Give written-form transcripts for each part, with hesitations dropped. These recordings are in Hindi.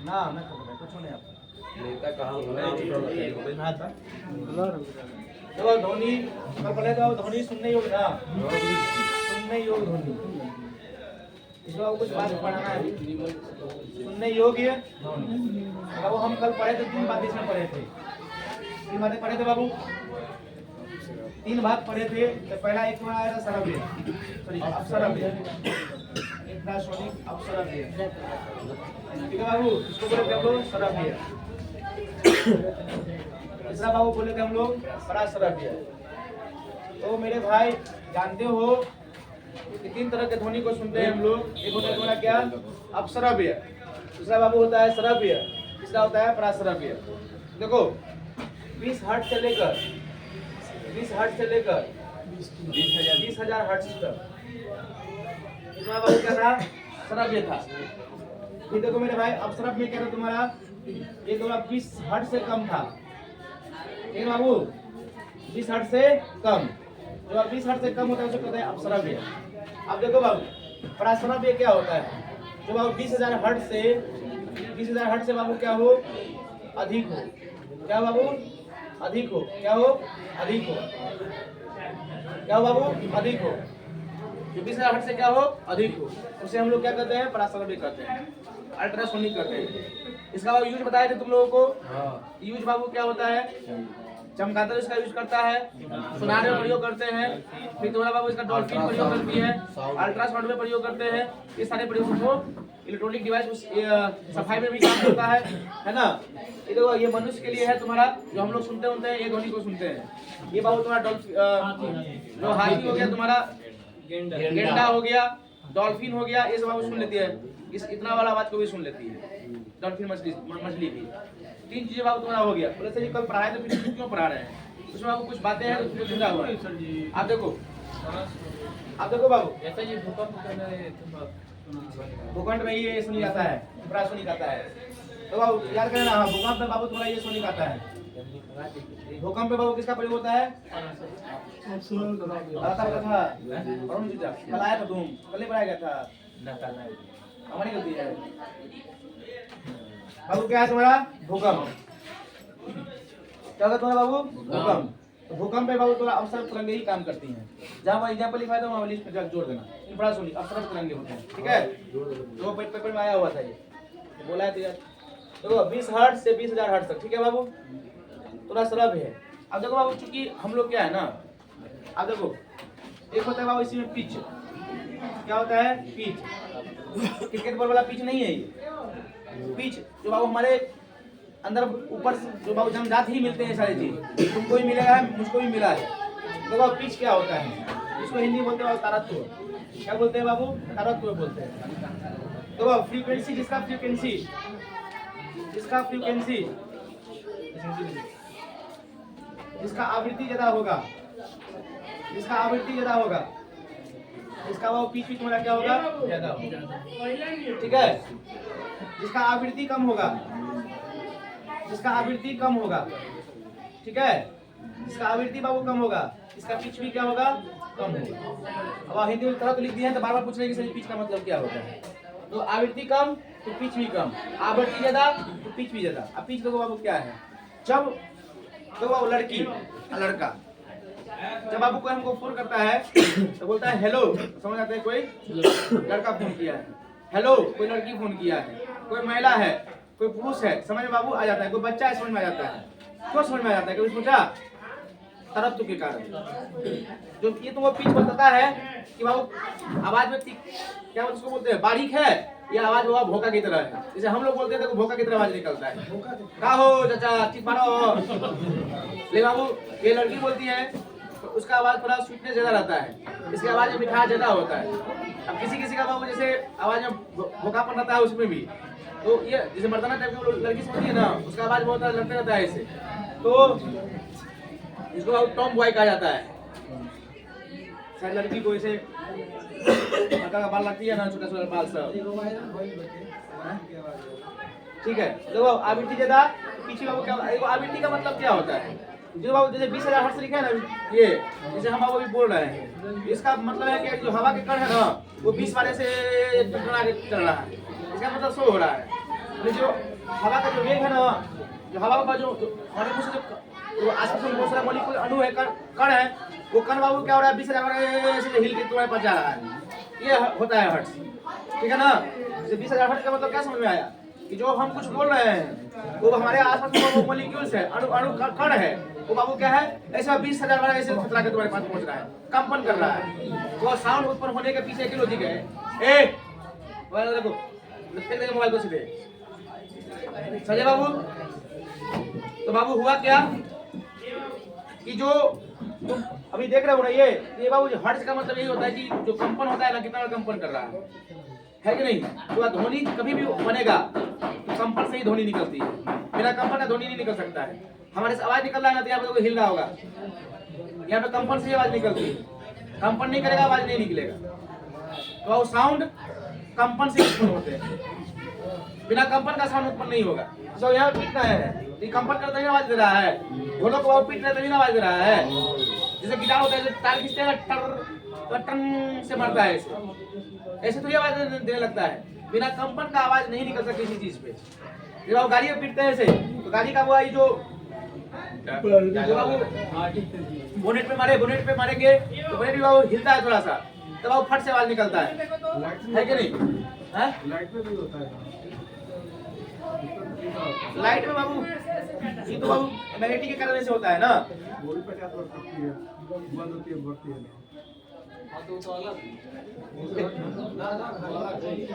ना ना कुछ नहीं आप नेता कहाँ देखो ध्वनि कल पहले तो ध्वनि सुनने योग्य था, सुनने योग्य ध्वनि, इसको कुछ बात पढ़ाना है, सुनने योग्य बाबू। हम कल पढ़े थे 3 बातें इसमें पढ़े थे, 3 बातें पढ़े थे बाबू, 3 भाग पढ़े थे। तो पहला एक में आया था सरव्य, सॉरी अपसरव्य, इंफ्रासोनिक अपसरव्य, ठीक है बाबू, इसको बोले थे हम लोग सरव्य। तीसरा बाबू बोले थे हम लोग परासरव्य। तो मेरे भाई जानते हो कि 3 तरह के ध्वनि को सुनते हैं हम लोग। एक होता है तुम्हारा क्या, अपसरव्य, दूसरा बाबू होता है सरव्य, तीसरा होता है परासरव्य। देखो 20 हर्ट्ज से लेकर 20,000 हर्ट्ज तक तुम्हारा बाबू क्या था, सरव्य था। फिर देखो मेरे भाई अपसरव्य में क्या था तुम्हारा, ये तुम्हारा 20 हर्ट्ज से कम था, ठीक है बाबू, 20 हर्ट्ज से कम। जो 20 हर्ट्ज से कम होता है उसे कहते हैं अपसरव्य। अब देखो बाबू परासरव्य क्या होता है, जो बाबू 20,000 हर्ट्ज से बाबू क्या हो, अधिक हो, क्या बाबू, अधिक हो, क्या हो, अधिक हो, क्या हो बाबू, अधिक हो। जो 20,000 हर्ट्ज से क्या हो, अधिक हो, उसे हम लोग क्या कहते हैं, परासरव्य कहते हैं, अल्ट्रासोनिक कहते हैं। इसका बाबू यूज बताए थे तुम लोगों को। यूज बाबू क्या होता है, चमगादड़ इसका यूज करता है, सोनार में प्रयोग करते हैं। फिर तुम्हारा बाबू इसका डॉल्फिन प्रयोग करती है, अल्ट्रासाउंड में प्रयोग करते हैं। ये सारे प्रयोग को इलेक्ट्रॉनिक डिवाइस सफाई में भी काम करता है ना। ये देखो ये मनुष्य के लिए है तुम्हारा, जो हम लोग सुनते होते हैं, ये ध्वनि को सुनते हैं। ये बाबू तुम्हारा जो हाथी हो गया, तुम्हारा गेंडा हो गया, डॉल्फिन हो गया, ये सब बाबू सुन लेती है। इस इतना वाला आवाज को भी सुन लेती है डॉल्फिन मछली भी। 3 चीजें बाबू तुम्हारा हो गया। बोले सर जी कल पढ़ाए तो फिर क्यों पढ़ा रहे हैं, उसमें बाबू कुछ बातें हैं तो तुमको जुड़ा हुआ है। आप देखो बाबू, भूखंड में ये सुनी जाता है, सुनी जाता है। तो बाबू याद करना, हाँ भूकंप में बाबू तुम्हारा ये सुनी जाता है। भूकंप में बाबू किसका प्रयोग होता है, कल आया था तुम, कल ही पढ़ाया गया था, हमारी गलती है बाबू। क्या है तुम्हारा, भूकंप। क्या होगा तुम्हारा बाबू, भूकंप। तो भूकंप पे बाबू तुम्हारा अवसर तरंगे ही काम करती हैं। जहाँ पर एग्जाम्पल लिखा था वहाँ लिस्ट पे जोड़ देना, इंफ्रासोनिक अवसर तरंगे होते हैं, ठीक है। जो पेपर में आया हुआ था ये बोला है तो यार। देखो 20 हर्ट्ज से 20,000 हर्ट्ज तक, ठीक है बाबू, थोड़ा सरल है। अब देखो बाबू चूंकि हम लोग क्या है ना, अब देखो एक होता है बाबू इसी में पिच, क्या होता है, पिच। क्रिकेट बॉल वाला पिच नहीं है ये, पिच जो बाबू हमारे अंदर ऊपर से जो बाबू जन्मजात ही मिलते हैं सारी चीज, तुमको भी मिलेगा, मुझको भी मिला है। तो बाबू पिच क्या होता है, इसको हिंदी बोलते हैं तारत्व। क्या बोलते हैं बाबू, तारत्व बोलते हैं। तो बाबू फ्रीक्वेंसी, जिसका आवृत्ति ज्यादा होगा, इसका वो पिच भी तुम्हारा क्या होगा, ज्यादा होगा, ठीक है। जिसका आवृत्ति कम होगा, ठीक है, जिसका आवृत्ति बाबू कम होगा, इसका पिच भी क्या होगा, कम होगा। अब हिंदी में तरह तो लिख दिया है तो बार बार पूछ रहे हैं कि पिच का मतलब क्या होता है। तो आवृत्ति कम तो पिच भी कम, आवृत्ति ज्यादा तो पिच भी ज्यादा। अब पिच देखो बाबू क्या है, जब तो बाबू लड़का जब बाबू कोई हमको फोन करता है तो बोलता है हेलो, समझ आते हैं, कोई लड़का फोन किया है, हेलो कोई लड़की फोन किया है, कोई महिला है, कोई पुरुष है, समझ में बाबू आ जाता है, कोई बच्चा है समझ में आ जाता है। क्यों समझ में आ जाता है, कभी सोचा, तरत्व के कारण। जो ये तुमको पिच बताता है कि बाबू आवाज में क्या उसको बोलते हैं, बारीक है, ये आवाज बाबा भोका की तरह है। जैसे हम लोग बोलते हैं तो भोका की तरह आवाज निकलता है, का हो चाचा ठीक मारो। ले बाबू ये लड़की बोलती है तो उसका आवाज थोड़ा स्वीटनेस ज्यादा रहता है, इसकी आवाज में मिठास ज्यादा होता है। अब किसी का बाबू जैसे आवाज में भोकापन रहता है उसमें भी, तो ये जैसे मर्दाना टाइप की लड़की सुनती है ना, उसका आवाज बहुत लड़ता रहता है ऐसे, तो इसको टॉम बॉय कहा जाता है। शायद लड़की को ऐसे का बाल लगती है ना, छोटा छोटा बाल सब, ठीक है। देखो आवृत्ति ज्यादा, पीछे बाबू क्या, आवृत्ति का मतलब क्या होता है, जो बाबू जैसे 20,000 हर्ट्ज लिखा है ना, ये जैसे हम बाबू भी बोल रहे हैं, इसका मतलब है कि जो हवा के कण है ना वो 20 वाले से आगे चल रहा है, इसका मतलब शो हो रहा है। जो हवा का जो वेग है ना, जो हवा का जो हमारे मुंह से जो आसपास में बहुत सारा मॉलिक्यूल अणु है, कण है, वो कण बाबू क्या हो रहा है, 20,000 ऐसे हिल के तुम्हारे पास जा रहा है। ये होता है हर्ट्ज, ठीक है ना। जैसे 20,000 हर्ट्ज का मतलब क्या समझ में आया कि जो हम कुछ बोल रहे हैं वो हमारे आसपास में वो मॉलिक्यूल्स है, अणु कण है, वो बाबू क्या है, ऐसा 20,000 बार ऐसे थतरा के तुम्हारे पास पहुंच रहा है, कंपन कर रहा है। वो साउंड उत्पन्न होने के पीछे की लॉजिक है। ए मोबाइल देखो, फेंक देंगे मोबाइल को सीधे। संजय बाबू, तो बाबू हुआ क्या कि जो तुम अभी देख रहे हो ना, ये बाबू हर्ट्ज का मतलब यही होता है कि जो कंपन होता है ना, कितना कंपन कर रहा है कि नहीं। तो ध्वनि कभी भी बनेगा तो कंपन से ही ध्वनि निकलती है, बिना कंपन का ध्वनि नहीं निकल सकता है। हमारे से आवाज निकल रहा है ना, तो यहाँ पे हिल रहा होगा, यहाँ पे कंपन से ही आवाज निकलती है, कंपन नहीं करेगा आवाज नहीं निकलेगा। तो साउंड कंपन से उत्पन्न होते हैं, बिना कंपन का साउंड उत्पन्न नहीं होगा। तो यहाँ पीटना है, ये कंपन करते ही आवाज दे रहा है, ढोलक को पीट रहे तभी आवाज दे रहा है। जैसे गिटार होता है, तार खींचते हैं टर टन से मरता है, ऐसे तो ये आवाज देने लगता है, बिना कंपन का आवाज नहीं निकल सकती किसी चीज पे। जब आप गाड़ी में पीटते हैं ऐसे, तो गाड़ी का वो जो बोनेट पे मारेंगे तो बोनेट भी वो हिलता है थोड़ा सा, तब वो फट से आवाज निकलता है कि नहीं? लाइट में भी होता है। लाइट में बाबू ये तो बाबू मैग्नेटिक के कारण से होता है ना। बोरी 50 वर्ष की है, बंद होती है, बढ़ती है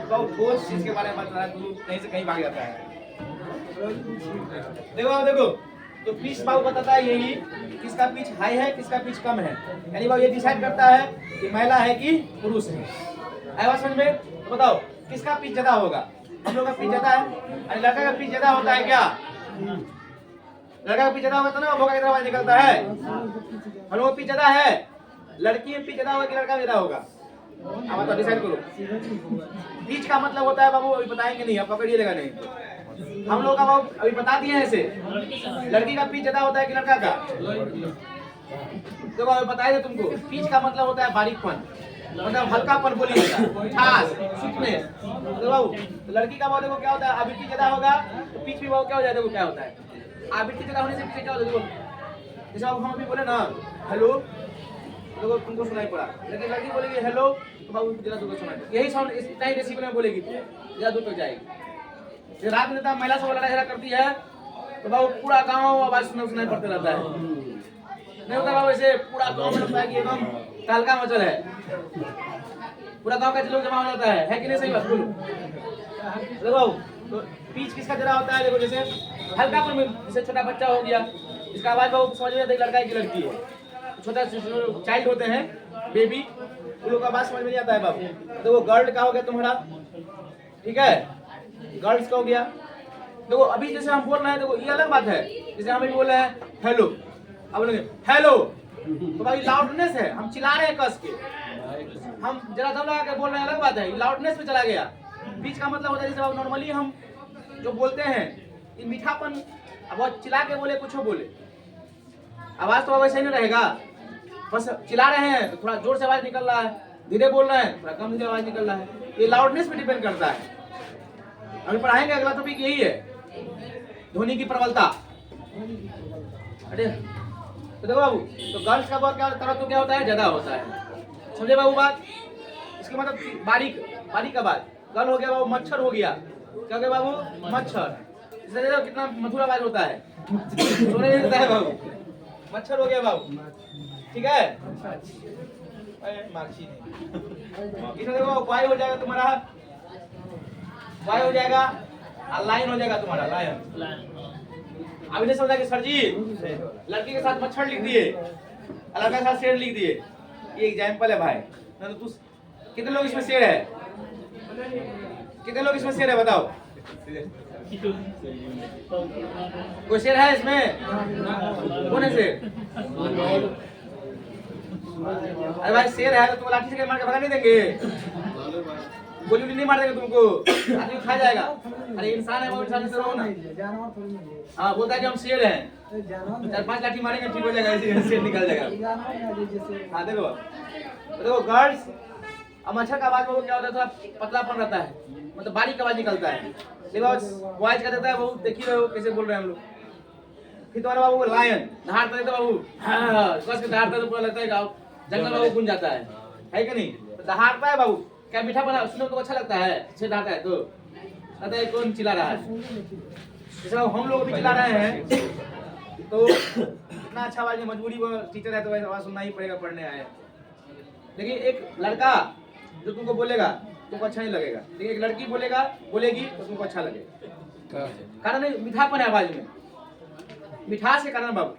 तो ठोस चीज के बारे में बता रहा है, तू कहीं से कहीं भाग जाता है। देखो तो पिच बाबू बताता है यही, किसका पिच हाई है किसका पिच कम है, यानी बाबू ये डिसाइड करता है कि महिला है कि पुरुष है। आया समझ में? तो बताओ किसका पिच ज्यादा होगा? हम लोग का पिच ज्यादा है, यानी लड़का का पिच ज्यादा होता है क्या? लड़का का पिच ज्यादा होता है ना, भोगा की तरह आवाज निकलता है। हम लोग का पिच ज्यादा है, लड़की में पिच ज्यादा होगा कि लड़का ज्यादा होगा? अब तो डिसाइड करो। पिच का मतलब होता है बाबू, अभी बताएंगे नहीं, आप पकड़िएगा नहीं। हम लोग का बाबू अभी बता दिए हैं ऐसे, लड़की का पिच ज्यादा होता है कि लड़का का? देखो अभी बताए थे तुमको, पिच का मतलब होता है बारीकपन, मतलब हल्कापन बोलिएगा, खास स्वीटनेस। तो बाबू लड़की का बाबू देखो क्या होता है, आवृत्ति ज्यादा होगा तो पिच भी बाबू क्या हो जाएगा, देखो क्या होता है, आवृत्ति ज्यादा होने से पिच क्या होता है। देखो जैसे अब हम अभी बोले ना हेलो, देखो तुमको सुनाई पड़ा, लेकिन लड़की बोलेगी हेलो तो बाबू ज्यादा दूर सुनाई पड़ा। यही साउंड इतना ही डेसिबल में बोलेगी तो ज्यादा दूर तक जाएगी। रात में नेता महिला से लड़ाई झगड़ा करती है तो बाबू पूरा गाँव आवाज सुनाई पड़ते रहता है, नहीं होता बाबू ऐसे पूरा गाँव में लगता है कि एकदम तहलका मचल है, पूरा गांव का लोग जमा हो जाता है कि नहीं? सही बात बोलो। देखो तो पिच किसका जरा होता है, देखो जैसे हल्का पर जैसे छोटा बच्चा हो गया, इसका आवाज बहुत समझ में आता है लड़का है कि लड़की है। छोटा चाइल्ड होते हैं बेबी, उन लोग का आवाज समझ में नहीं आता है बाबू। देखो गर्ल का हो गया तुम्हारा, ठीक है, गर्ल्स का हो गया। देखो अभी जैसे हम बोल रहे हैं, देखो ये अलग बात है, जैसे हम अभी बोल रहे हैं हेलो, अब बोलेंगे हेलो तो भाई लाउडनेस है, हम चिल्ला रहे हैं कस के, हम जरा दम लगा के बोल रहे हैं, अलग बात है, लाउडनेस में चला गया। बीच का मतलब होता है जैसे नॉर्मली हम जो बोलते हैं इन मीठापन, अब बहुत चिल्ला के बोले कुछ बोले, आवाज तो वैसे ही नहीं रहेगा, बस चिल्ला रहे हैं तो थोड़ा जोर से आवाज निकल रहा है, धीरे बोल रहे हैं थोड़ा कम धीरे आवाज निकल रहा है, ये लाउडनेस पे डिपेंड करता है। अभी पढ़ाएंगे, अगला टॉपिक यही है, ध्वनि की प्रबलता। अरे तो देखो बाबू, तो गर्ल्स का बहुत क्या तो क्या होता है, ज्यादा होता है, समझे बाबू बात? इसके मतलब बारीक का बात, गर्ल हो गया बाबू, मच्छर हो गया, क्या हो गया बाबू? मच्छर। इससे देखो कितना मधुर आवाज होता है, सोने नहीं देता है बाबू, मच्छर हो गया बाबू, ठीक है? इसमें देखो वाई हो जाएगा तुम्हारा, वाई हो जाएगा और लाइन हो जाएगा तुम्हारा, लाइन। अभी नहीं समझा कि सर जी लड़की के साथ मच्छर लिख दिए, लड़का के साथ शेर लिख दिए, ये एग्जाम्पल है भाई। ना तो तू कितने लोग इसमें शेर है, कितने लोग इसमें शेर है बताओ? कोई शेर है इसमें? कौन है शेर? अरे भाई शेर है तो तुम लाठी से मार के भगा नहीं देंगे, गोली नहीं मार देंगे तुमको, आदमी खा जाएगा। अरे इंसान है वो, इंसान से रहो ना। हाँ बोलता है कि हम शेर हैं, 4-5 लाठी मारेंगे ठीक हो जाएगा, ऐसे शेर निकल जाएगा। हाँ देखो गर्ल्स, अब मच्छर का आवाज में क्या होता है, थोड़ा पतलापन रहता है, मतलब बारीक आवाज निकलता है, वॉइस का देता है बाबू, देख ही रहे हो कैसे बोल रहे हैं हम लोग। फिर तुम्हारा बाबू लायन दहाड़ता है तो बाबू हाँ कस के दहाड़ता है तो पूरा लगता है गाँव जंगल बाबू गूंज जाता है कि नहीं? तो दहाड़ता है बाबू, क्या मीठा बना सुनो तो अच्छा लगता है, अच्छे दहाड़ता है तो कहता है कौन चिल्ला रहा है। जैसे हम लोग भी चिल्ला रहे हैं तो इतना अच्छा आवाज, मजबूरी वो टीचर है तो वैसे आवाज सुनना ही पड़ेगा, पढ़ने आए। लेकिन एक लड़का जो तुमको बोलेगा तुमको अच्छा नहीं लगेगा, लेकिन एक लड़की बोलेगी तो तुमको अच्छा लगेगा। कारण है मीठापन है आवाज में, मिठास के कारण बाबू,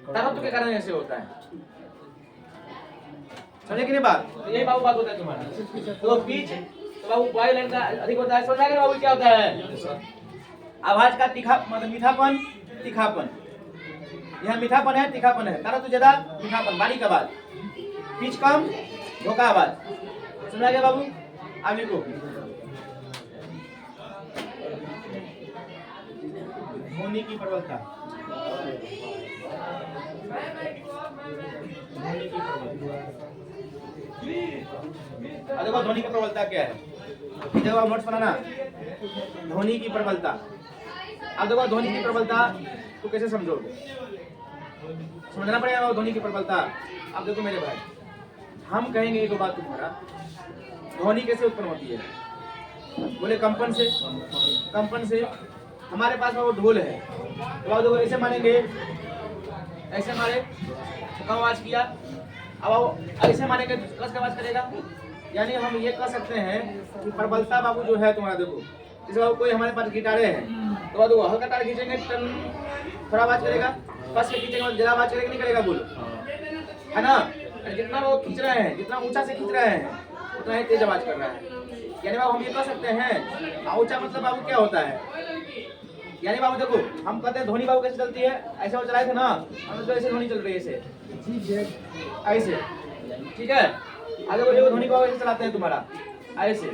तरत्व के कारण ऐसे होता है। समझे कि नहीं बात? तो यही बाबू बात होता है तुम्हारा। तो पिच तो बाबू बॉय लाइन का अधिक होता है। समझा कि बाबू क्या होता है? आवाज का तीखा मतलब मीठापन, तीखापन। यहाँ मीठापन है, तीखापन है। तरत्व ज्यादा, मीठापन, बारीक आवाज। पिच कम, धोखा आवाज। समझा गया बाबू? आप लिखो ध्वनि की प्रबलता। देखो ध्वनि की प्रबलता क्या है, देखो आप नोट्स बनाना। ध्वनि की प्रबलता, अब देखो ध्वनि की प्रबलता तो कैसे समझोगे, समझना पड़ेगा ध्वनि की प्रबलता। अब देखो मेरे भाई, हम कहेंगे एक बात तुम्हारा, ध्वनि कैसे उत्पन्न होती है? बोले कंपन से। कंपन से हमारे पास में वो ढोल है, तो देखो ऐसे मारेंगे, ऐसे मारे तो कम आवाज किया। अब ऐसे मारेंगे तो कस का आवाज करेगा। यानी हम ये कह सकते हैं कि प्रबलता बाबू जो है तुम्हारा, देखो जैसे बाबू कोई हमारे पास गिटारे हैं तो बाबू हल्का तार खींचेंगे थोड़ा आवाज करेगा, कस के खींचेंगे ज्यादा आवाज करेगा, नहीं करेगा बोलो, है ना? जितना वो खींच रहे हैं, जितना ऊंचा से खींच रहे हैं उतना ही तेज आवाज कर रहा है। यानी बाबू हम ये कह सकते हैं, ऊंचा मतलब बाबू क्या होता है? यानी बाबू देखो हम कहते हैं ध्वनि बाबू कैसे चलती है, ऐसे वो चलाए थे ना, हम तो ऐसे ध्वनि चल रही है, ऐसे, ठीक है? आगे बोलिए ध्वनि बाबू ऐसे चलाते हैं तुम्हारा, ऐसे।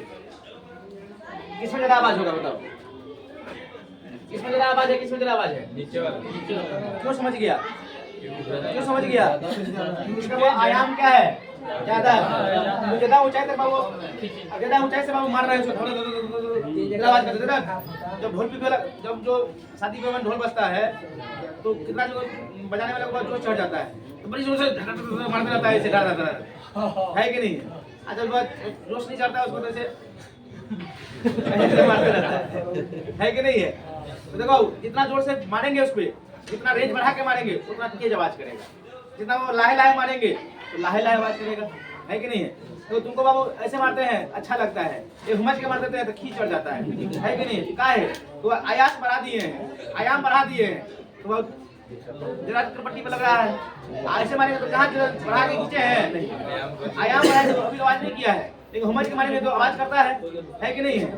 किसमें ज्यादा आवाज होगा बताओ? किसमें ज्यादा आवाज है, किसमें ज्यादा आवाज है? नीचे वाला। क्यों समझ गया? क्यों समझ गया? इसका वो आयाम क्या है? ज्यादा। ज्यादा ऊंचाई तक बाबू, ज्यादा ऊंचाई से बाबू मार रहे हैं उसको, आवाज करते थे ना। जब ढोल पिपे, जब जो शादी में ढोल बजता है तो कितना जो बजाने वाले को जोश चढ़ जाता है, तो बड़ी जोर से मारता रहता है, ऐसे डर रहता है कि नहीं? अच्छा जोश नहीं चढ़ता है उसको, तो ऐसे मारते रहता है कि नहीं है? तो देखो जितना जोर से मारेंगे उस पर, जितना रेंज बढ़ा के मारेंगे उतना तेज आवाज करेगा। जितना वो लाहे लाहे मारेंगे तो लाहे लाहे आवाज करेगा, है कि नहीं है? तो तुमको बाबू ऐसे मारते हैं अच्छा लगता है, ये हुमच के मारते हैं तो खींच चढ़ जाता है कि नहीं? क्या है? तो आयास बढ़ा दिए हैं, आयाम बढ़ा दिए हैं, तो जरा पट्टी पे लग रहा है। ऐसे मारेंगे तो जहाँ बढ़ा के खींचे हैं नहीं, आयाम बढ़ाए तो अभी आवाज नहीं किया है, लेकिन हुमच के मारेंगे तो आवाज करता है कि नहीं है?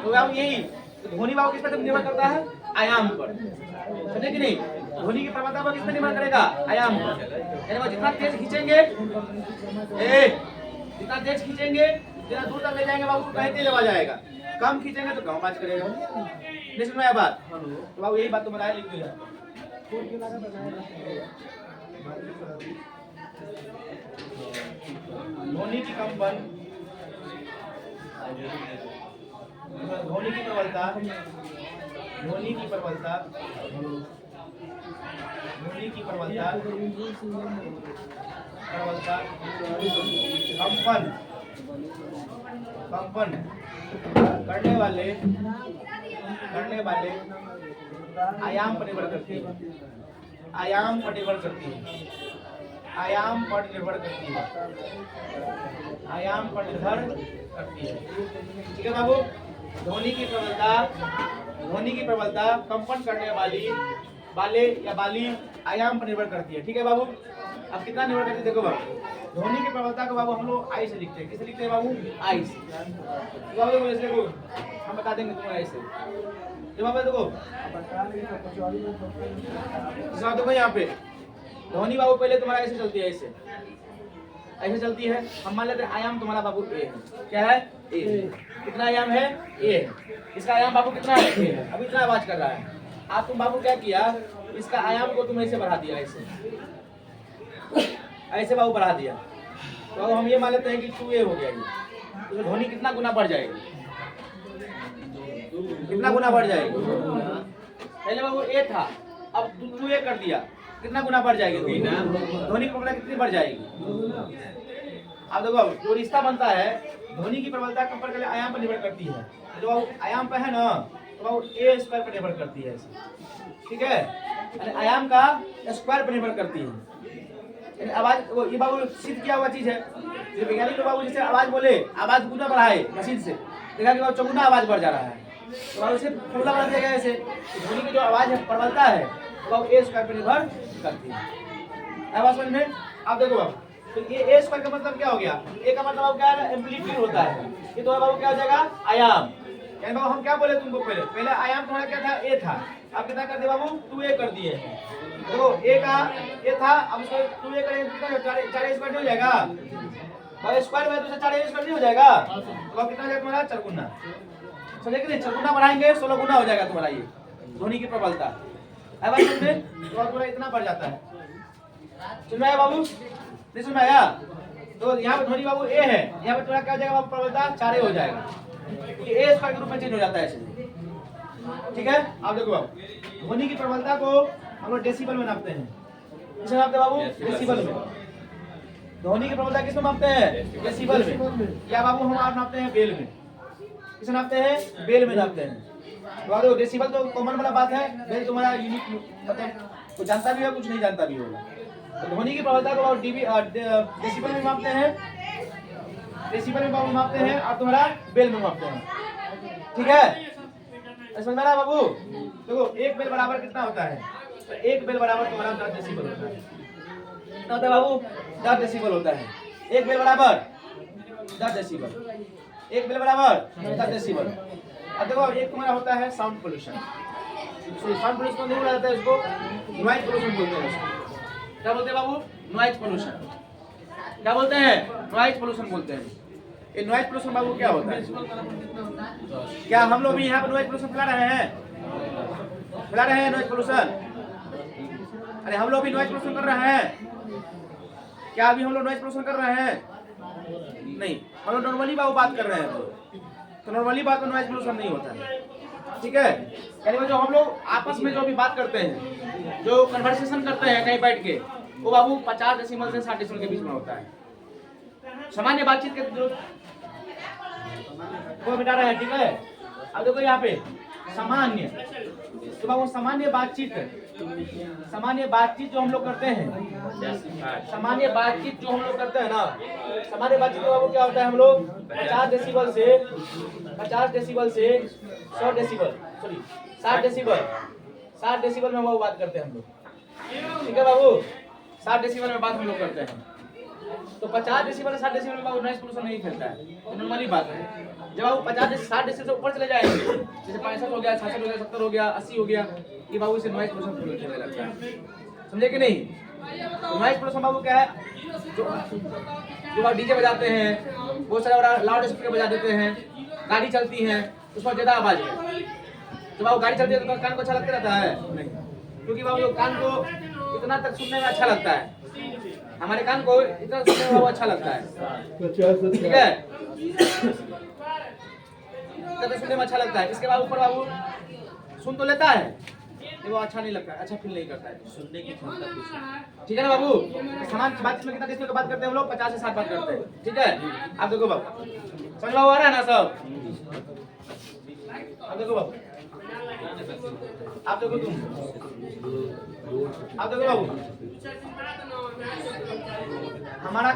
तो बाबू यही ध्वनि बाबू किस पर निर्भर करता है? आयाम पर, समझे कि नहीं? ध्वनि की प्रबलता पर किस पर निर्भर करेगा? आयाम पर। यानी जितना तेज खींचेंगे, जितना तेज खींचेंगे जितना दूर तक ले जाएंगे बाबू कहीं तेज आवाज आएगा, कम खींचेंगे तो कम आवाज करेगा। नहीं सुन में बात? तो बाबू यही बात तो बताया, लिख दो। ध्वनि की कंपन, ध्वनि की प्रबलता, ध्वनि की प्रबलता, ध्वनि की प्रबलता, प्रबलता, कंपन, कंपन करने वाले आयाम पर निर्भर करती है, आयाम पर निर्भर करती है, आयाम पर निर्भर करती है, आयाम पर निर्भर करती है। ठीक है बाबू? ध्वनि की प्रबलता कंपन करने वाले आयाम पर निर्भर करती है। ठीक है बाबू? अब कितना निर्भर करती है देखो बाबू, ध्वनि की प्रबलता को बाबू हम लोग आई से लिखते हैं। किसे लिखते हैं बाबू? आई से। तो बाबू ऐसे देखो हम बता देंगे तुम्हें ऐसे, जो बाबू देखो देखो यहाँ पे ध्वनि बाबू पहले तुम्हारा ऐसे चलती है, ऐसे चलती है। हम मान लेते हैं आयाम तुम्हारा बाबू ए है। क्या है? ए। कितना आयाम है? ए है। इसका आयाम बाबू कितना है? ए है। अभी इतना आवाज कर रहा है। आप तुम बाबू क्या किया, इसका आयाम को तुम ऐसे बढ़ा दिया, ऐसे बाबू बढ़ा दिया, तो हम ये मान लेते हैं कि 2a हो गया ये। तो ध्वनि कितना गुना बढ़ जाएगी? कितना गुना बढ़ जाएगी? पहले बाबू ए था, अब 2a कर दिया, कितना गुना बढ़ जाएगी? ध्वनि की प्रबलता कितनी बढ़ जाएगी? अब देखो जो रिश्ता बनता है ध्वनि की प्रबलता कंपेयर करके आयाम पर निर्भर करती है। जो आयाम पर है ना तो वो a स्क्वायर पर निर्भर करती है, ठीक है, यानी आयाम का स्क्वायर पर निर्भर करती है। यानी आवाज ये बाबू सिद्ध किया हुआ चीज है। जो वैज्ञानिक लोग बाबू जैसे आवाज बोले, आवाज गुना बढ़ाए मशीन से, देखा कि बाबू चौगुना आवाज बढ़ जा रहा है, तो बाबू से फॉर्मूला बना दिया गया ऐसे ध्वनि की जो आवाज है प्रबलता है वो a स्क्वायर पर निर्भर करती है। आवाज समझ में? आप देखो बाबू, तो ये a स्क्वायर का मतलब क्या हो गया? a का मतलब क्या है? एम्पलीट्यूड होता है। ये तो बाबू क्या हो जाएगा? आयाम। यानी बाबू हम क्या बोले तुमको पहले आयाम तुम्हारा क्या था? a था, अब कितना कर दिए बाबू? 2a कर दिए। देखो a का a था, अब इसको 2a करेंगे कितना? 4a स्क्वायर हो जाएगा। भाई स्क्वायर में तो 4a स्क्वायर नहीं हो जाएगा, तो अब कितना हो जाएगा तुम्हारा? 4 गुना। समझे कि नहीं? 4 गुना बढ़ाएंगे 16 गुना हो जाएगा तुम्हारा ये ध्वनि की प्रबलता। है बात समझे? तो तुम्हारा इतना बढ़ जाता है। सुन में आया बाबू? नहीं सुन में आया? तो यहाँ पे ध्वनि बाबू a है, यहाँ पे तुम्हारा क्या हो जाएगा बाबू? प्रबलता 4a हो जाएगा, ये a स्क्वायर के रूप में चेंज हो जाता है ऐसे, ठीक है। आप देखो बाबू, ध्वनि की प्रबलता को हम लोग डेसिबल में नापते हैं। किसमें नापते हैं बाबू? डेसिबल में। ध्वनि की प्रबलता किसमें मापते हैं? डेसिबल में। या बाबू हम आप नापते हैं बेल में। किसे नापते हैं? बेल में नापते हैं। तो डेसिबल तो कॉमन वाला बात है, बेल तुम्हारा यूनिक, मतलब कुछ जानता भी होगा कुछ नहीं जानता भी होगा। तो ध्वनि की प्रबलता को डेसिबल में मापते हैं, डेसिबल में बाबू मापते हैं, और तुम्हारा बेल में मापते हैं, ठीक है। समझ में आ रहा है बाबू? देखो एक बेल बराबर कितना होता है? तो एक बेल बराबर तुम्हारा 10 डेसिबल होता है। कितना होता है बाबू? 10 डेसिबल होता है। एक बेल बराबर 10 डेसिबल, एक बेल बराबर 10 डेसिबल। अब देखो एक तुम्हारा होता है साउंड पोल्यूशन। साउंड पोल्यूशन को नहीं बोला जाता है, इसको नॉइज पोल्यूशन बोलते हैं। इसको क्या बोलते हैं बाबू? Noise pollution. क्या बोलते हैं? नॉइज पोल्यूशन बोलते हैं। ये नॉइज पोल्यूशन बाबू क्या होता है? क्या हम लोग भी यहाँ पर नॉइज पोल्यूशन फैला रहे हैं? फैला रहे हैं नॉइज पोल्यूशन? अरे हम लोग भी नॉइज पोल्यूशन कर रहे हैं क्या? अभी हम लोग नॉइज पोल्यूशन कर रहे हैं? नहीं, हम लोग नॉर्मली बाबू बात कर रहे हैं। तो नॉर्मली बात में नॉइज पोल्यूशन नहीं होता है, ठीक है। यानी जो हम लोग आपस में जो भी बात करते हैं, जो कन्वर्सेशन करते हैं कहीं बैठ के, वो बाबू 50 डेसिबल से 60 डेसिबल के बीच में होता है। सामान्य बातचीत के जो वो मिटा रहे हैं, ठीक है। अब देखो यहाँ पे सामान्य, तो बाबू सामान्य बातचीत जो हम लोग करते हैं, सामान्य बातचीत जो हम लोग करते हैं ना, सामान्य बातचीत में बाबू क्या होता है? हम लोग 50 डेसिबल से 100 डेसिबल, सॉरी 60 डेसिबल में बाबू बात करते हैं हम लोग, ठीक है बाबू। 60 डेसिबल में बात हम लोग करते हैं। तो 50 डेसिबल से 60 डेसिबल में बाबू नॉइज पोल्यूशन नहीं फैलता है, तो नॉर्मली बात है। जब बाबू 60 डेसिबल से ऊपर चले जाएंगे, जैसे 65 हो गया, 66 हो गया, 70 हो गया, 80 हो गया, ये बाबू से नॉइज पोल्यूशन फैलने लगता है। समझे कि नहीं? तो नॉइज पोल्यूशन बाबू क्या है? जो बाबू डीजे बजाते हैं, बहुत सारा लाउड स्पीकर बजा देते हैं, गाड़ी चलती है उसमें ज्यादा आवाज है, तो बाबू गाड़ी चलती है तो कान को अच्छा लगता रहता है? नहीं, क्योंकि बाबू कान को इतना तक सुनने में अच्छा लगता है, हमारे कान को इतना सुनने में अच्छा लगता है, ठीक है, इतना सुनने में अच्छा लगता है। इसके बाद ऊपर बाबू सुन तो लेता है, वो अच्छा नहीं लगता है, अच्छा फील नहीं करता है, सुनने की क्षमता कुछ, ठीक है ना बाबू। समान बात में कितना डेसिबल की बात करते हैं हम लोग? 50 से 60 बात करते हैं, ठीक है। आप देखो बाबू, समझ बाबू आ रहा है ना सब? आप देखो बाबू, आप देखो तुम, आप देखो बाबू, हमारा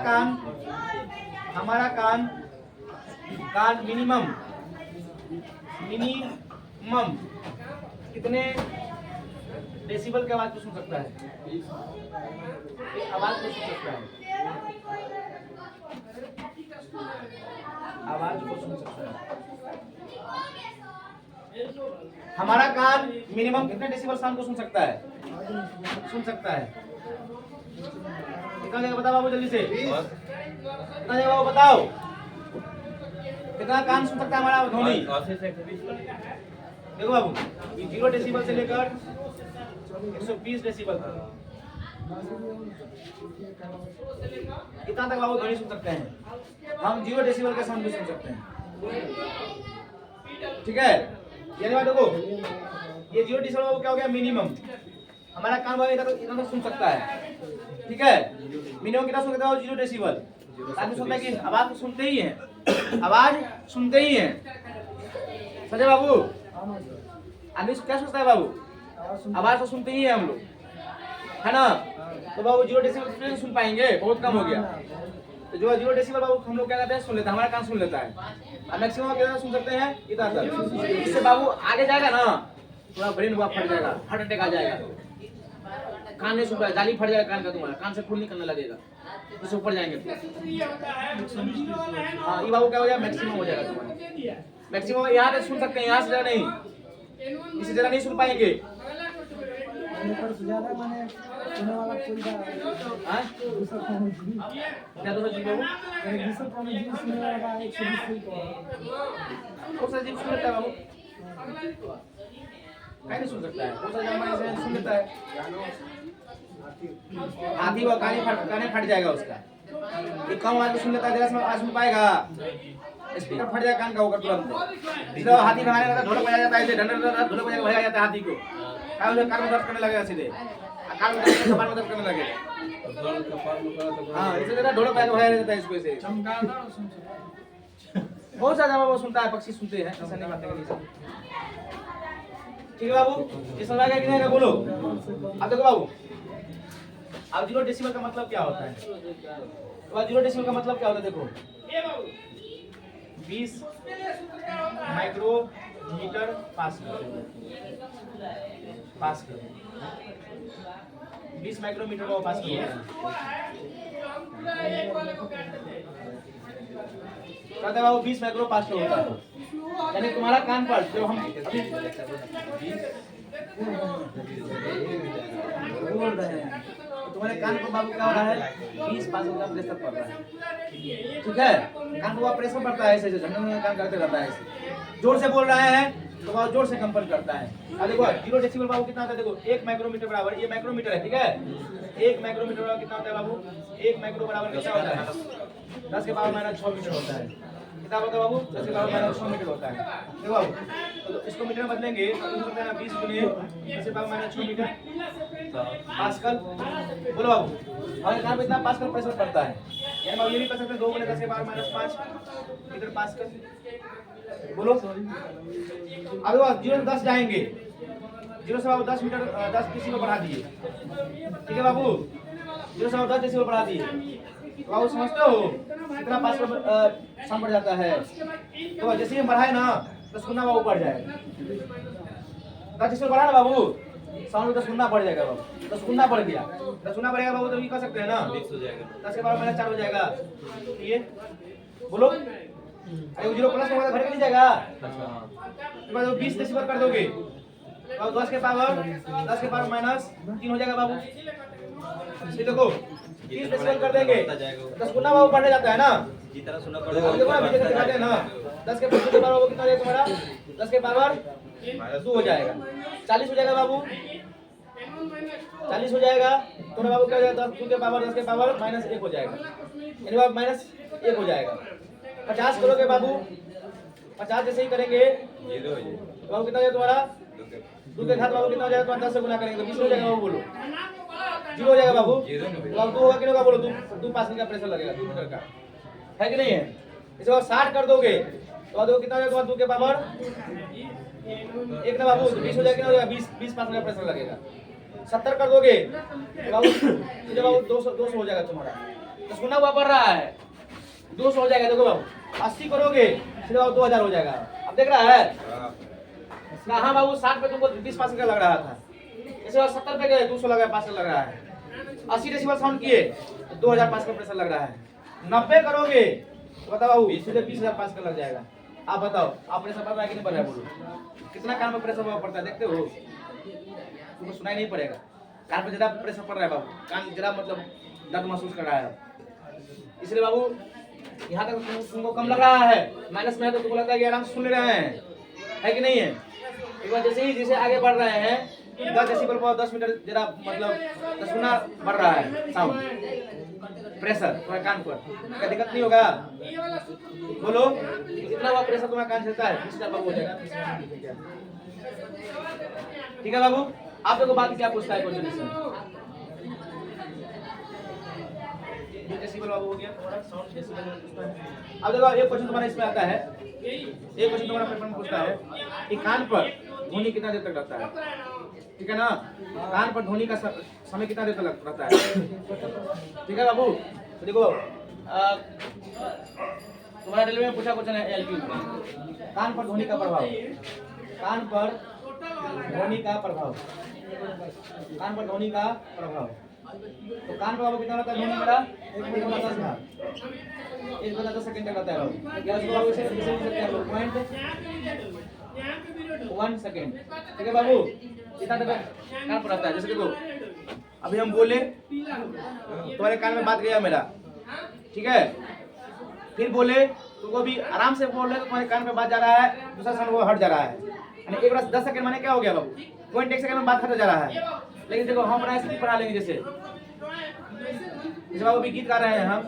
कान मिनिमम कितने डेसिबल की आवाज को सुन सकता है? आवाज को सुन सकता है, आवाज को सुन सकता है। हमारा कान मिनिमम कितने डेसिबल साउंड को सुन सकता है? सुन सकता है। कितना जगह बताओ बाबू जल्दी से, कितना जगह बाबू बताओ, कितना कान सुन सकता है हमारा ध्वनि? देखो बाबू, 0 डेसिबल से लेकर 120 डेसिबल तक, कितना तक बाबू ध्वनि सुन सकते हैं? हम 0 डेसिबल का साउंड भी सुन सकते हैं, ठीक है। यानी बात देखो, ये 0 डेसिबल बाबू क्या हो गया मिनिमम। हमारा कान बाबू इतना तो सुन सकता है, ठीक है। मिनिमम कितना सुन सकता है 0 डेसिबल। आदमी सुनता है कि आवाज तो सुनते ही हैं, आवाज सुनते ही हैं। संजय बाबू आदमी क्या सोचता है बाबू, आवाज तो सुनते ही है हम लोग, है ना। तो बाबू 0 डेसिबल नहीं सुन पाएंगे, बहुत कम हो गया। तो जो 0 डेसिबल बाबू हम लोग क्या करते हैं सुन लेता है, हमारा कान सुन लेता है। और मैक्सिमम कितना सुन सकते हैं इतना तक। इससे बाबू आगे जाएगा ना थोड़ा ब्रेन हुआ फट जाएगा, हार्ट अटैक आ जाएगा, कान नहीं सुन पाएगा, जाली फट जाएगा कान का, तुम्हारा कान से खून निकलने लगेगा, उससे ऊपर जाएंगे तो। हाँ ये बाबू क्या हो जाएगा मैक्सिमम हो जाएगा तुम्हारा। मैक्सिमम यहाँ तक सुन सकते हैं, यहाँ से ज्यादा नहीं, इससे ज्यादा नहीं सुन पाएंगे। क्या तो सचिव बाबू कौन सा जीव सुन लेता है बाबू, नहीं सुन सकता है, कौन सा जानवर ऐसे सुन लेता है। हाथी वो काने फट जाएगा उसका, ये कम आवाज में सुन लेता है, जरा सा आवाज सुन पाएगा, स्पीकर फट जाएगा कान का होकर तुरंत। इसलिए हाथी भगाने लगता है, ढोलक बजाया जाता है, ऐसे ढंढर ढोलक बजा के भगाया जाता है हाथी को, क्या उसे कान में दर्द करने लगेगा सीधे, कान में दर्द करने लगेगा। हाँ इसे जरा ढोलक बजा के भगाया जाता है इसको, ऐसे बहुत सारा वो सुनता है, पक्षी सुनते हैं, ऐसा नहीं बात है। ठीक है बाबू, ये समझ आ गया कि नहीं आएगा बोलो। अब देखो बाबू, अब 0 डेसिबल का मतलब क्या होता है, तो 0 डेसिबल का मतलब क्या होता है देखो, 20 माइक्रोमीटर पास्कल, 20 माइक्रोमीटर का पास्कल होता है। कहते हैं बाबू 20 माइक्रो पास्कल होता है, यानी तुम्हारा कान पर जब हम बोल रहे हैं तो तुम्हारे कान को बाबू क्या हो रहा है 20 पास्कल का प्रेशर पड़ रहा है, ठीक है। कान को प्रेशर पड़ता है, ऐसे झंझन कान करते रहता है, ऐसे जोर से बोल रहे हैं तो बाबू जोर से कंपन करता है। अब देखो 0 डेसिबल बाबू कितना होता है, देखो 1 माइक्रोमीटर बराबर, ये माइक्रोमीटर है, ठीक है। 1 माइक्रोमीटर बराबर कितना होता है बाबू, 1 माइक्रो बराबर कितना होता है 10 के पावर माइनस 6 मीटर होता है। कितना होता है बाबू 10 के पावर माइनस 6 मीटर होता है। देखो बाबू तो इसको मीटर में बदलेंगे तो 20 गुने 10 के पावर माइनस 6 मीटर पास्कल। बोलो बाबू हमारे कान में इतना पास्कल प्रेशर पड़ता है, यानी बाबू ये भी कर सकते हैं 2 गुने 10 के पावर माइनस 5 मीटर पास्कल। बोलो अब 0 से 10 जाएंगे, 0 से बाबू 10 मीटर 10 डेसिबल बढ़ा दिए, ठीक है बाबू। 0 से 10 डेसिबल बढ़ा दिए तो बाबू समझते हो कितना पास्कल साउंड बढ़ जाता है। तो जैसे ही हम बढ़ाए ना 10 गुना बाबू बढ़ जाएगा, 10 डेसिबल बढ़ा ना बाबू साउंड 10 गुना बढ़ जाएगा बाबू, 10 गुना बढ़ गया, 10 गुना बढ़ेगा बाबू तो ये कर सकते हैं ना 20 हो जाएगा, 10 के पावर माइनस 4 हो जाएगा। ये बोलो अरे 0 प्लस होगा घर के नहीं जाएगा, तो 20 डेसिबल कर दोगे तो 10 के पावर माइनस 3 हो जाएगा बाबू। ये देखो 30 डेसिबल कर देंगे 10 गुना बाबू बढ़ जाता है ना, जितना सुना पड़ेगा देखो ना पीछे दिखाते हैं ना 10 के पावर बाबू कितना हो जाएगा तुम्हारा 10 के पावर 2 हो जाएगा, 40 हो जाएगा बाबू, 40 हो जाएगा तो बाबू क्या हो जाएगा 2 के पावर 10 के पावर माइनस 1 हो जाएगा, यानी बाबू माइनस 1 हो जाएगा। 50 करोगे बाबू, 50 जैसे ही करेंगे बाबू कितना हो जाएगा तुम्हारा 2 के घात बाबू कितना हो जाएगा तुम्हारा 10 से गुना करेंगे तो 20 हो जाएगा बाबू। बोलो 0 हो जाएगा बाबू, तो अब 2 होगा कितना होगा बोलो 2 पास्कल का प्रेशर लगेगा 2 मीटर का, है कि नहीं है। इसे बाबू 60 कर दोगे तो देखो कितना हो जाएगा 2 के पावर 1 ना बाबू 20 हो जाएगा, कितना हो जाएगा 20 पास्कल का प्रेशर लगेगा। 70 कर दोगे तो बाबू ये बाबू 200 हो जाएगा तुम्हारा, 10 गुना हुआ बढ़ रहा है 200 हो जाएगा। देखो बाबू 80 करोगे सीधे बाबू 2000 हो जाएगा। अब देख रहा है कहाँ बाबू 60 पे तुमको 20 पास्कल का लग रहा था, इसे बाबू 70 पे गए 200 लगा पास्कल लग रहा है। 80 डेसिबल साउंड किए तो 2000 पास्कल प्रेशर लग रहा है। 90 करोगे तो बताओ बाबू सीधे 20000 पास्कल लग जाएगा। आप बताओ आप प्रेशर पड़ रहा है कि नहीं पड़ रहा है, बोलो कितना कान में प्रेशर पड़ता है देखते हो, तुमको सुनाई नहीं पड़ेगा, कान पे ज्यादा प्रेशर पड़ रहा है बाबू, कान ज्यादा मतलब दर्द महसूस कर रहा है, इसलिए बाबू यहाँ तक तुमको कम लग रहा है, माइनस में है तो तुमको लगता है कि आराम से सुन ले रहे हैं, है कि नहीं है। एक बार जैसे आगे बढ़ रहे हैं 10 डेसिबल पर 10 मीटर जरा मतलब 10 गुना बढ़ रहा है साउंड प्रेशर तुम्हारे कान पर, क्या दिक्कत नहीं होगा बोलो। कितना हुआ प्रेशर तुम्हारा कान चलता है 20,000 हो जाएगा। ठीक है बाबू, आप लोगों को बात क्या पूछता है क्वेश्चन इसमें? डेसिबल बाबू हो गया, थोड़ा साउंड डेसिबल में पूछता है। अब देखो एक क्वेश्चन तुम्हारा इसमें आता है, एक क्वेश्चन तुम्हारा पेपर में पूछता है कि कान पर ध्वनि कितना देर तक रहता है, ठीक है ना? कान पर ध्वनि का समय कितना देर तक रहता है, ठीक है बाबू? तो देखो तुम्हारा रेलवे में पूछा क्वेश्चन है एलपी में, कान पर ध्वनि का प्रभाव, कान पर ध्वनि का प्रभाव, कान पर ध्वनि का प्रभाव। तो कान पर बाबू कितना रहता है ध्वनि मेरा? 1/10 सेकंड तक रहता है बाबू। क्या इसको बाबू इसे लिख सकते हैं लोग? 0.1 सेकंड, ठीक है बाबू? इतना तक कान पर रहता है। जैसे देखो अभी हम बोले, तुम्हारे कान में बात गया मेरा, ठीक है? फिर बोले तो वो भी आराम से बोल रहे तो तुम्हारे कान पे बात जा रहा है, दूसरा सेकंड वो हट जा रहा है, यानी 1/10 सेकंड माने क्या हो गया बाबू? 0.1 सेकंड में बात खत्म जा रहा है। लेकिन देखो हम अपना स्पीड बढ़ा लेंगे, जैसे बाबू भी गीत गा रहे हैं हम,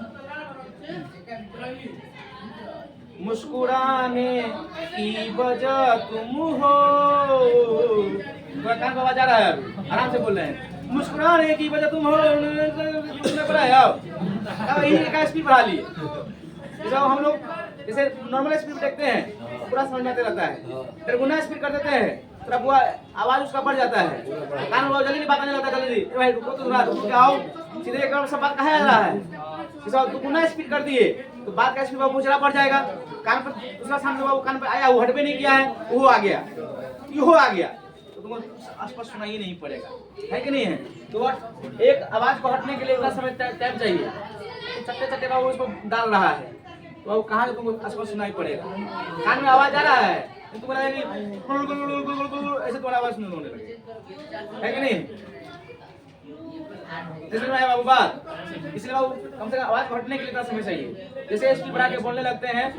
मुस्कुराने की वजह तुम हो, तुम्हारे कान पे आवाज आ रहा है, आराम से बोल रहे हैं, मुस्कुराने की वजह तुम हो, का स्पीड बढ़ा लिए। जैसे हम लोग जैसे नॉर्मल स्पीड देखते हैं पूरा समझ में आता रहता है, फिर गुना स्पीड कर देते हैं थोड़ा पूरा आवाज उसका बढ़ जाता है, कान में जल्दी बात आने लगता है, जल्दी भाई रुको तो थोड़ा रुक जाओ, सीधे एकदम सब बात कहा जा रहा है। जैसे तो गुना स्पीड कर दिए तो बात का स्पीड बाबू जरा बढ़ जाएगा, कान पर दूसरा सामने बाबू कान पर आया, वो हट भी नहीं किया है, वो आ गया, यो आ गया, तो तुमको आसपास सुनाई नहीं पड़ेगा, है कि नहीं है? तो एक आवाज को हटने के लिए इतना समय टाइम चाहिए, चट्टे चट्टे बाबू उसको डाल रहा है, तो अब कहाँ तुमको आसपास सुनाई पड़ेगा? कान में आवाज आ रहा है, तुमको लगेगा कि ऐसे तुम्हारा आवाज सुनने लगे, है कि नहीं? जैसे में बाबू बात, इसलिए बाबू कम से कम आवाज को हटने के लिए इतना समय चाहिए। जैसे स्पीड बढ़ा के बोलने लगते हैं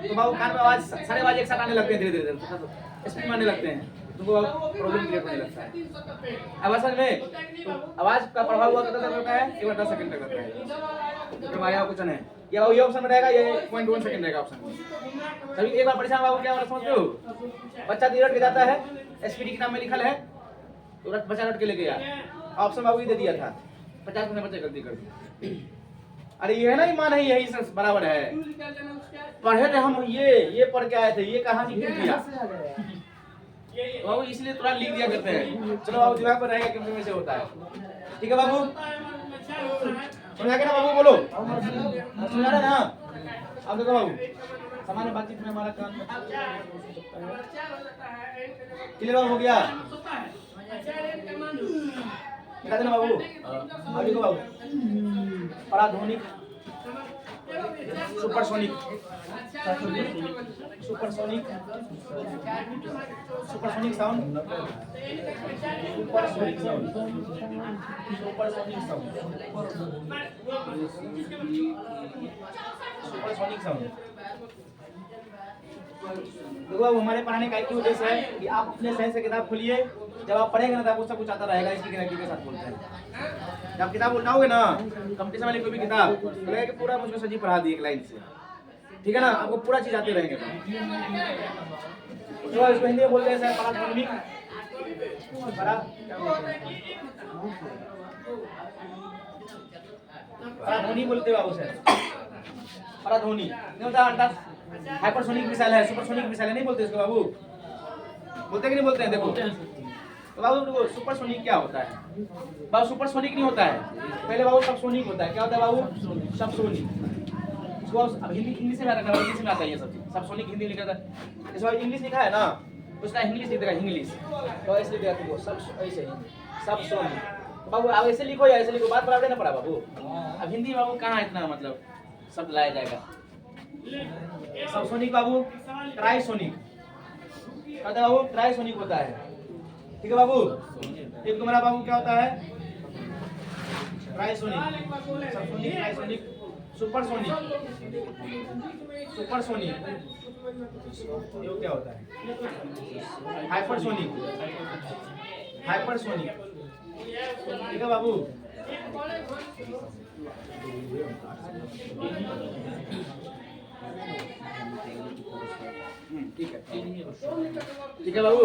तो बाबू कान में आवाज सारे आवाज एक साथ आने लगते हैं, धीरे धीरे स्पीड मारने लगते हैं, तुमको प्रॉब्लम क्रिएट होने लगता है। अब असल में तो आवाज का प्रभाव हुआ कितना तक रहता है? 1/10 सेकंड तक रहता है। तो आया क्वेश्चन है ये बाबू, ये ऑप्शन में रहेगा, ये 0.1 सेकंड रहेगा ऑप्शन में। सभी एक बार परेशान बाबू क्या वाला समझते हो? बच्चा रट के जाता है, एसपीडी किताब में लिखल है, तो बच्चा रट के लेके गया, ऑप्शन बाबू ही दे दिया था, 50% बच्चे गलती कर दी। अरे ये है ना, ईमान है, यही सब बराबर है, पढ़े थे हम, ये पढ़ के आए थे, ये कहानी लिख दिया बाबू, इसलिए थोड़ा लिख दिया करते हैं। चलो बाबू दिमाग पर रहेगा कि से होता है, ठीक है बाबू? समझा के ना बाबू? बोलो समझा रहे ना? अब देखो बाबू सामान्य बातचीत में हमारा काम क्लियर हो गया, बता देना बाबू। अब देखो बाबू पराध्वनिक, supersonic, supersonic, supersonic sound, supersonic sound, supersonic sound, supersonic sound. देखो अब हमारे पढ़ाने का एक ही उद्देश्य है कि आप अपने साइंस की किताब खोलिए, जब आप पढ़ेंगे ना तो आपको सब कुछ आता रहेगा, इसकी गारंटी के साथ बोलते हैं। जब किताब उठाओगे ना कंपटीशन वाली कोई भी किताब, तो लगेगा कि पूरा मुझको सजी पढ़ा दी एक लाइन से, ठीक है ना? आपको पूरा चीज आते रहेंगे। तो इसको हिंदी में बोलते हैं सर पराध्वनिक, पराध्वनि बोलते हो बाबू सर, पराध्वनि नहीं होता, हाइपरसोनिक मिसाइल है, सुपरसोनिक मिसाइल है, नहीं बोलते इसको बाबू? बोलते कि नहीं बोलते हैं? देखो तो बाबू देखो सुपरसोनिक क्या होता है बाबू? सुपरसोनिक नहीं होता है, पहले बाबू सबसोनिक होता है। क्या होता है बाबू? सबसोनिक। इसको अब हिंदी इंग्लिश में आता है, इंग्लिश में आता है ये सब चीज। सबसोनिक हिंदी लिखा था, इस बार इंग्लिश लिखा है ना, उसका इंग्लिश लिख देगा इंग्लिश, तो ऐसे लिखा तुमको सब ऐसे ही सबसोनिक। बाबू अब ऐसे लिखो या ऐसे लिखो, बात बराबर ना पड़ा बाबू। अब हिंदी बाबू कहाँ इतना मतलब शब्द लाया जाएगा? सबसोनिक बाबू ट्राइसोनिक, कहता है बाबू ट्राइसोनिक होता है, ठीक है बाबू? एक तुम्हारा बाबू क्या होता है? Trisonic, subsonic, trisonic, supersonic, supersonic, ये क्या होता है? हाइपरसोनिक, हाइपरसोनिक, ठीक है बाबू? ठीक है, ठीक है बाबू।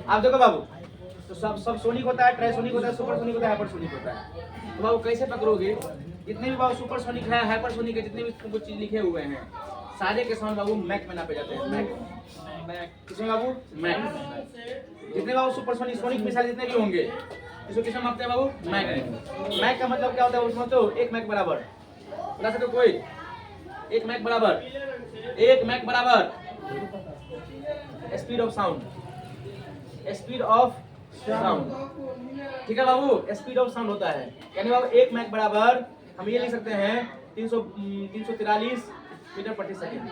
आप देखो बाबू, तो सब सोनिक होता है, ट्राइसोनिक होता है, सुपरसोनिक होता है, हाइपरसोनिक होता है। तो बाबू कैसे पकड़ोगे? जितने भी बाबू सुपरसोनिक है, हाइपरसोनिक है, जितने भी कुछ चीज लिखे हुए हैं, सारे के साउंड बाबू मैक में नापे जाते हैं। मैक किसमें बाबू? मैक। जितने बाबू सुपरसोनिक सोनिक मिसाइल जितने भी होंगे, इसको किसमें मापते हैं बाबू? मैक में। मैक का मतलब क्या होता है उसमें? तो एक मैक बराबर, बता सकते हो कोई? एक मैक बराबर, एक मैक बराबर speed of sound, speed of sound. ठीक है बाबू, स्पीड ऑफ साउंड होता है। यानी बाबू एक मैक बराबर हम ये लिख सकते हैं 343 मीटर प्रति सेकंड।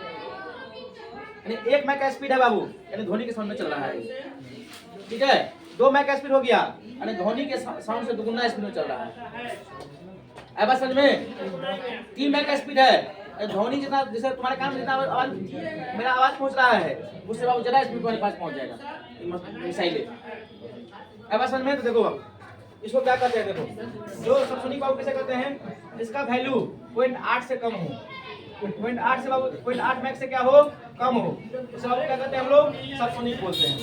यानी एक मैक का स्पीड है बाबू, यानी ध्वनि के साउंड में चल रहा है। ठीक है, 2 मैक का स्पीड हो गया, यानी ध्वनि के साउंड से दुगुना स्पीड में चल रहा है। अब बात समझ में? 3 मैक का स्पीड है, ध्वनि जितना, जैसे तुम्हारे कान में जितना आवाज, मेरा आवाज पहुंच रहा है, उससे बाबू ज्यादा स्पीड तुम्हारे पास पहुंच जाएगा मिसाइल। अब बात समझ में? तो देखो अब इसको क्या कहते हैं, देखो जो सबसोनिक बाबू कैसे कहते हैं, इसका वैल्यू 0.8 से कम हो, 0.8 से बाबू 0.8 मैक से क्या हो? कम हो, उसे बाबू क्या कहते हैं हम लोग? सबसोनिक बोलते हैं।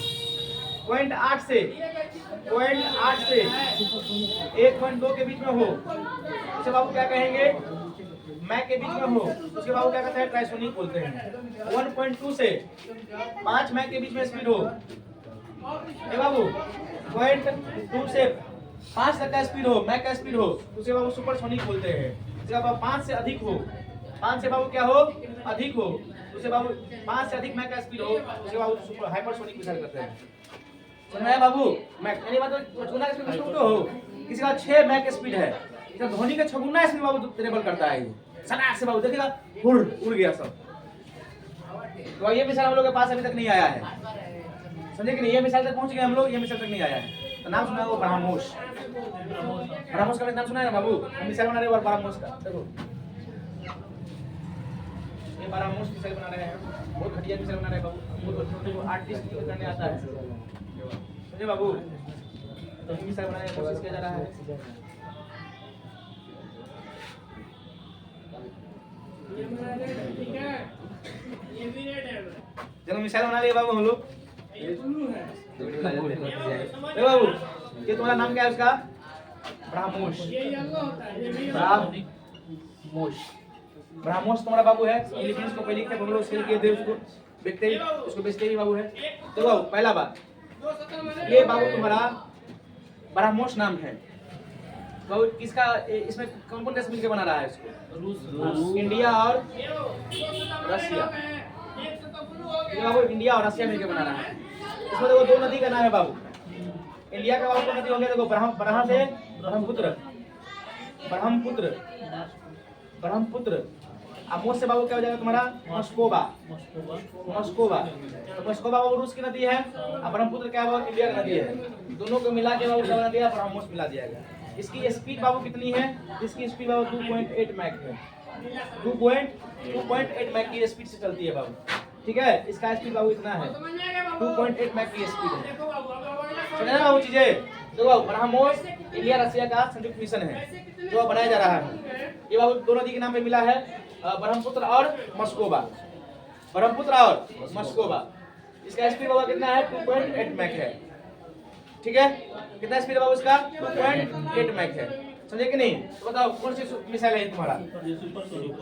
0.8 से 1.2 के बीच में हो, उसे बाबू क्या कहेंगे? मैक के बीच में हो, उसके बाबू क्या कहते हैं? ट्राइसोनिक बोलते हैं। 1.2 से 5 मैक के बीच में स्पीड हो, ए बाबू 0.2 से 5 तक का स्पीड हो, मैक का स्पीड हो, उसे बाबू सुपरसोनिक बोलते हैं। इसके बाबू 5 से अधिक हो, 5 से बाबू क्या हो? अधिक हो, उसे बाबू 5 से अधिक मैक का स्पीड हो, उसे बाबू सुपर हाइपरसोनिक मिसाइल कहते हैं। समझ में बाबू? मैक यानी मतलब चुना का स्पीड तो हो, किसी का 6 मैक स्पीड है, इसका ध्वनि का 6 स्पीड बाबू ट्रेवल करता है। सलाह से बाबू देखिएगा उड़ गया सब। तो ये मिसाइल हम लोग के पास अभी तक नहीं आया है, समझे कि नहीं? ये मिसाइल तक पहुंच गए हम लोग, ये मिसाइल तक नहीं आया है। तो नाम सुना है वो ब्रह्मोस, ब्रह्मोस का नाम सुना है ना बाबू? हम मिसाइल बना रहे हैं ब्रह्मोस का। देखो ये ब्रह्मोस मिसाइल बना रहे हैं, बहुत घटिया मिसाइल बना रहे हैं बाबू, बहुत आर्टिस्ट को करने आता है, समझे बाबू? तो मिसाइल बनाने की कोशिश किया जा रहा है। चलो मिसाइल बना लिए बाबू हम लोग। बाबू ये तुम्हारा नाम क्या है उसका? ब्रह्मोस। ब्रह्मोस, ब्रह्मोस तुम्हारा बाबू है। फिलीपींस को पहले के बंगलो सेल किए थे, उसको बेचते ही, उसको बेचते ही बाबू है। तो बाबू पहला बात, ये बाबू तुम्हारा ब्रह्मोस नाम है बाबू। किसका? इसमें कौन कौन देश मिलकर बना रहा है इसको? रूस, इंडिया और रशिया। बाबू इंडिया और रशिया मिलकर बना रहा है। इसमें देखो 2 नदी का नाम है बाबू। इंडिया का बाबू नदी हो गया, देखो ब्रह्म से ब्रह्मपुत्र, ब्रह्मपुत्र, ब्रह्मपुत्र। मोस से बाबू क्या हो जाएगा तुम्हारा? मस्कोबा, मस्कोबा। तो मस्कोबा बाबू रूस की नदी है, और ब्रह्मपुत्र क्या है बाबू? इंडिया की नदी है। दोनों को मिला के बाबू क्या बना दिया? ब्रह्मोस मिला दिया गया। इसकी स्पीड बाबू कितनी है? इसकी स्पीड बाबू 2.8 मैक है, 2.8 मैक की स्पीड से चलती है बाबू। ठीक है, इसका स्पीड बाबू इतना है, 2.8 मैक की स्पीड है। समझना बाबू चीजें? तो बाबू ब्रह्मोस इंडिया रशिया का संयुक्त मिशन है जो बनाया जा रहा है। ये बाबू 2 नदी के नाम पे मिला है, ब्रह्मपुत्र और मस्कोबा, ब्रह्मपुत्र और मस्कोबा। इसका स्पीड बाबू कितना है? 2.8 मैक है। ठीक है, कितना स्पीड है बाबू इसका? 2.8 मैक है, समझे कि नहीं? तो बताओ कौन सी मिसाइल है तुम्हारा?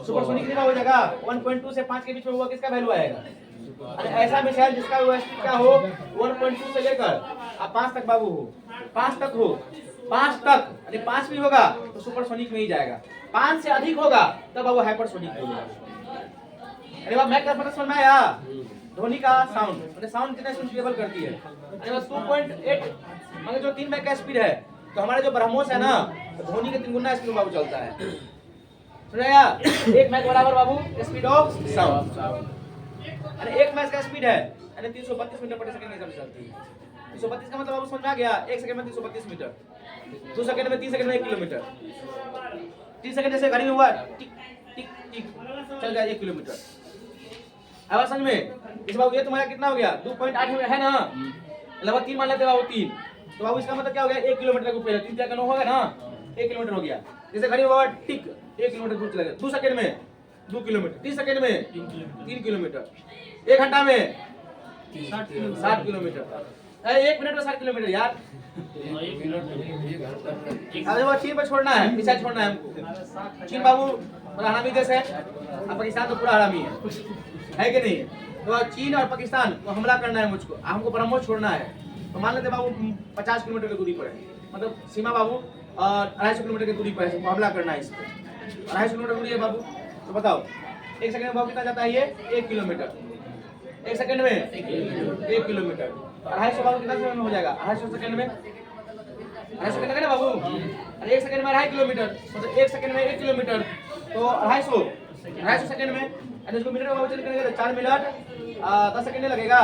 सुपरसोनिक नहीं हो जाएगा। 1.2 से 5 के बीच में हुआ, किसका वैल्यू आएगा? अरे ऐसा मिसाइल जिसका स्पीड क्या हो 1.2 से लेकर 5 तक बाबू हो, 5 तक हो, 5 तक, अरे 5 भी होगा तो सुपरसोनिक में ही जाएगा। 5 से अधिक होगा तब बाबू हाइपरसोनिक होगा। अरे बाबू मैक का मतलब समझ में आया? ध्वनि का साउंड, मतलब साउंड कितना सेंसिटिव करती है। अरे बस 2.8 मगर जो 3 मैक का स्पीड है, तो हमारे जो ब्रह्मोस है ना, तो ध्वनि के 3 गुना स्पीड बाबू चलता है। सुनेगा? 1 मैक बराबर बाबू स्पीड ऑफ साउंड। अरे 1 मैक का स्पीड है, यानी 332 मीटर प्रति सेकंड में चलती है। 332 का मतलब बाबू समझ में आ गया? 1 सेकंड में 332 मीटर, 2 सेकंड में 3 सेकंड में 1 किलोमीटर, 3 सेकंड जैसे घड़ी में हुआ टिक टिक टिक चल गया 1 किलोमीटर। आवाज समझ में? इस बाबू ये तुम्हारा कितना हो गया? 2.8 है ना, लगभग 3 मान लेते बाबू 3। तो बाबू इसका मतलब क्या हो गया? 1 किलोमीटर को पहले 3 क्या 9 होगा ना, 1 किलोमीटर हो गया। जैसे घड़ी में हुआ टिक 1 किलोमीटर दूर चला गया 2 सेकंड में, 2 किलोमीटर, 30 सेकंड में 3 किलोमीटर, 1 घंटा में 60 किलोमीटर, 1 मिनट में 60 किलोमीटर यार। अरे वो चीन पर छोड़ना है, पीछे छोड़ना है हमको। चीन बाबू बड़ा हरामी देश है, और पाकिस्तान तो पूरा हरामी है कि नहीं? तो चीन और पाकिस्तान को हमला करना है मुझको, हमको ब्रह्मोस छोड़ना है। तो मान लेते बाबू 50 किलोमीटर की दूरी पर है, मतलब सीमा बाबू और 250 किलोमीटर की दूरी पर है, हमला करना है इसको। 250 किलोमीटर दूरी है बाबू, तो बताओ 1 सेकंड में बाबू कितना जाता है ये? 1 किलोमीटर, 1 सेकंड में 1 किलोमीटर। 250 बाबू कितना समय में हो जाएगा? 250 सेकंड में, 250 सेकंड लगेगा बाबू। अरे 1 सेकंड में 2.5 किलोमीटर, मतलब 1 सेकंड में 1 किलोमीटर, तो 250 सेकंड में। अरे इसको मिनट में बाबू चल करेंगे तो 4 मिनट 10 सेकंड लगेगा,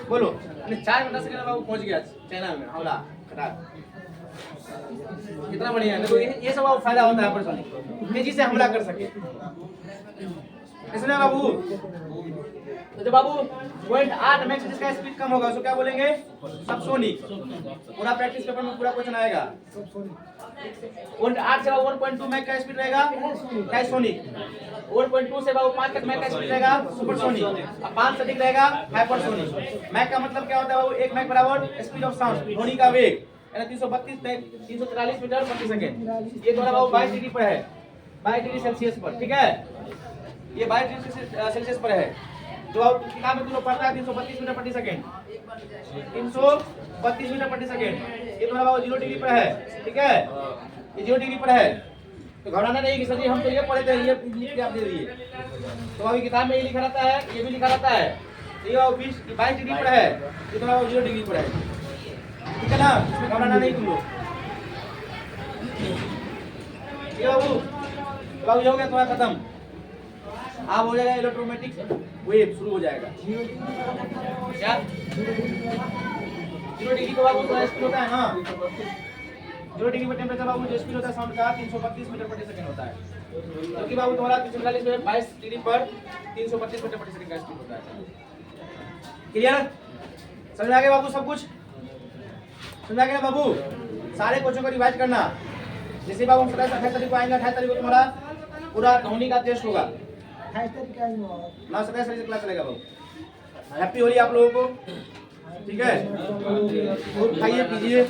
बोलो। 4 मिनट 10 सेकंड में बाबू पहुंच गया चाइना में, हमला खटाक। कितना बढ़िया है, देखो ये सब फायदा होता है पर तेजी से हमला कर सके, इसलिए बाबू। तो जब बाबू 0.8 मैक्स जिसका स्पीड कम होगा उसको क्या बोलेंगे? सबसोनिक। पूरा प्रैक्टिस पेपर में पूरा क्वेश्चन आएगा। 0.8 से 1.2 मैक का स्पीड रहेगा हाइसोनिक, 1.2 से 5 तक मैक का स्पीड रहेगा सुपरसोनिक, और 5 से अधिक रहेगा हाइपरसोनिक। मैक का मतलब क्या होता है बाबू? 1 मैक बराबर स्पीड ऑफ साउंड, ध्वनि का वेग, यानी 343 मीटर प्रति सेकंड। ये द्वारा बाबू 22 डिग्री पर है, 22 डिग्री सेल्सियस पर, ठीक है? ये 22 डिग्री सेल्सियस पर है। तो अब कितना में तुम पढ़ता है? 332 मीटर प्रति सेकंड, 332 मीटर प्रति सेकंड। ये तुम्हारा बाबू 0 डिग्री पर है, ठीक है? ये 0 डिग्री पर है, तो घबराना नहीं कि सर जी हम तो ये पढ़े थे, ये लिख आप दे दिए। तो अभी किताब में ये लिखा रहता है, ये भी लिखा रहता है। तो ये 22 डिग्री पर है, ये तुम्हारा 0 डिग्री पर है, ठीक है ना? घबराना नहीं तुम लोग। ये बाबू ये हो गया तुम्हारा खत्म। अब हो जाएगा इलेक्ट्रोमैटिक वेव, शुरू हो जाएगा। क्या 0 डिग्री को बाबू थोड़ा स्पीड होता है ना, 0 डिग्री पर टेम्परेचर बाबू जो स्पीड होता है साउंड का 332 मीटर प्रति सेकंड होता है, क्योंकि बाबू तुम्हारा 340 में 22 डिग्री पर 332 मीटर प्रति सेकंड का स्पीड होता है। क्लियर? समझ आ गया बाबू? सब कुछ समझ आ गया ना बाबू? सारे क्वेश्चन को रिवाइज करना। जैसे बाबू 27 तारीख को आएंगे, 28 तारीख को तुम्हारा पूरा ध्वनि का टेस्ट होगा। 27 तारीख क्लास चलेगा बाबू। हैप्पी होली आप लोगों को, ठीक है? खाइए पीजिए।